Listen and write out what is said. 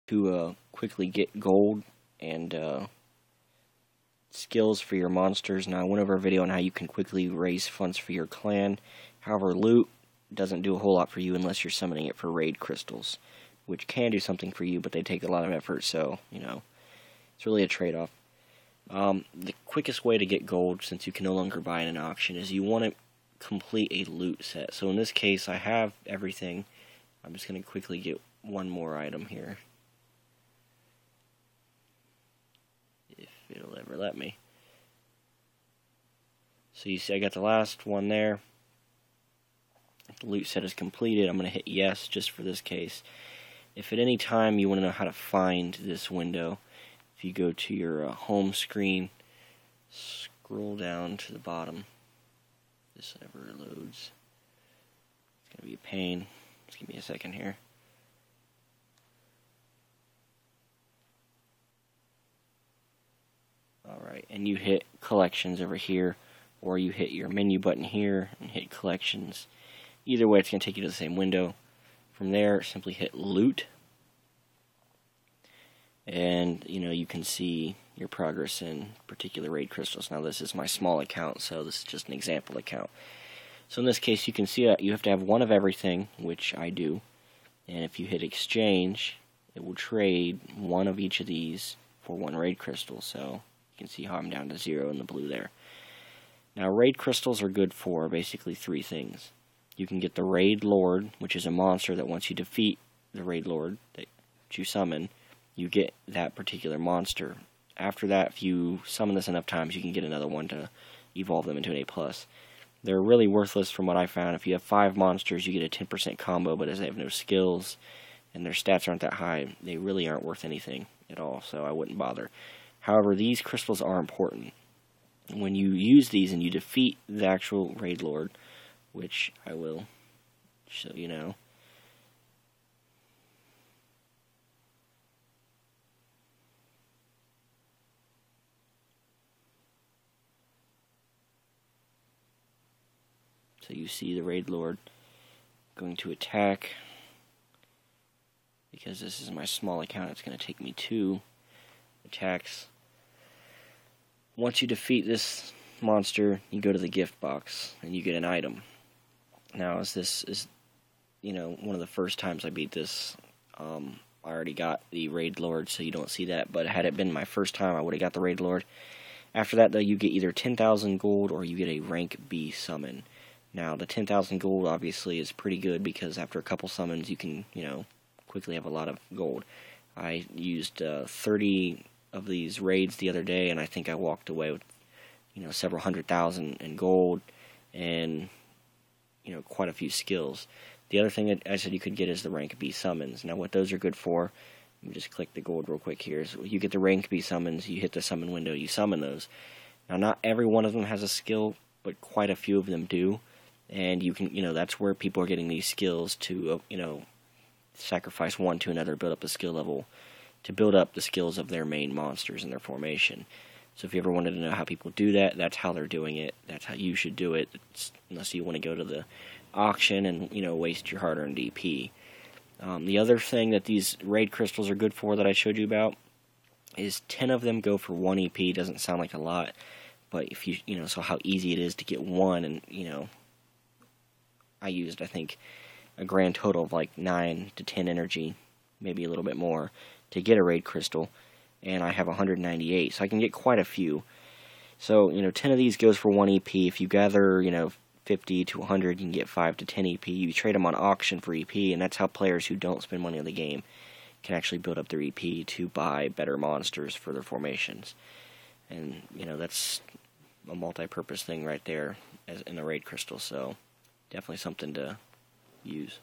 to quickly get gold and skills for your monsters. Now, I went over a video on how you can quickly raise funds for your clan. However, loot doesn't do a whole lot for you unless you're summoning it for raid crystals, which can do something for you, but they take a lot of effort, so, you know, it's really a trade-off. The quickest way to get gold, since you can no longer buy in an auction, is you want to complete a loot set. So in this case, I have everything. I'm just going to quickly get one more item here, if it'll ever let me. So you see I got the last one there. The loot set is completed. I'm going to hit yes just for this case. If at any time you want to know how to find this window, if you go to your home screen, scroll down to the bottom. This never loads. It's going to be a pain. Just give me a second here. Alright, and you hit collections over here, or you hit your menu button here and hit collections. Either way, it's going to take you to the same window. From there, simply hit loot. And, you know, you can see your progress in particular raid crystals. Now, this is my small account, so this is just an example account. So in this case, you can see that you have to have one of everything, which I do. And if you hit exchange, it will trade one of each of these for one raid crystal. So you can see how I'm down to 0 in the blue there. Now, raid crystals are good for basically 3 things. You can get the Raid Lord, which is a monster that once you defeat the Raid Lord that you summon, you get that particular monster. After that, if you summon this enough times, you can get another one to evolve them into an A+. They're really worthless from what I found. If you have 5 monsters, you get a 10% combo, but as they have no skills and their stats aren't that high, they really aren't worth anything at all, so I wouldn't bother. However, these crystals are important. When you use these and you defeat the actual Raid Lord, which I will show you now. So you see the Raid Lord going to attack. Because this is my small account, it's going to take me 2 attacks. Once you defeat this monster, you go to the gift box and you get an item. Now, as this is, you know, one of the first times I beat this, I already got the Raid Lord, so you don't see that. But had it been my first time, I would have got the Raid Lord. After that, though, you get either 10,000 gold or you get a rank B summon. Now, the 10,000 gold obviously is pretty good because after a couple summons, you can, you know, quickly have a lot of gold. I used 30 of these raids the other day, and I think I walked away with, you know, several 100,000 in gold and, you know, quite a few skills. The other thing that I said you could get is the rank B summons. Now, what those are good for, let me just click the gold real quick here, is you get the rank B summons, you hit the summon window, you summon those. Now, not every one of them has a skill, but quite a few of them do, and you can, you know, that's where people are getting these skills to, you know, sacrifice one to another, build up the skill level, to build up the skills of their main monsters in their formation. So if you ever wanted to know how people do that, that's how they're doing it. That's how you should do it, unless you want to go to the auction and, you know, waste your hard-earned DP. The other thing that these raid crystals are good for that I showed you about is 10 of them go for 1 EP. Doesn't sound like a lot, but if you know, so how easy it is to get one, and, you know, I used, I think, a grand total of like 9 to 10 energy, maybe a little bit more, to get a raid crystal, and I have 198, so I can get quite a few. So, you know, 10 of these goes for 1 EP. If you gather, you know, 50 to 100, you can get 5 to 10 EP. You trade them on auction for EP, and that's how players who don't spend money on the game can actually build up their EP to buy better monsters for their formations. And, you know, that's a multi-purpose thing right there as in the raid crystal, so definitely something to use.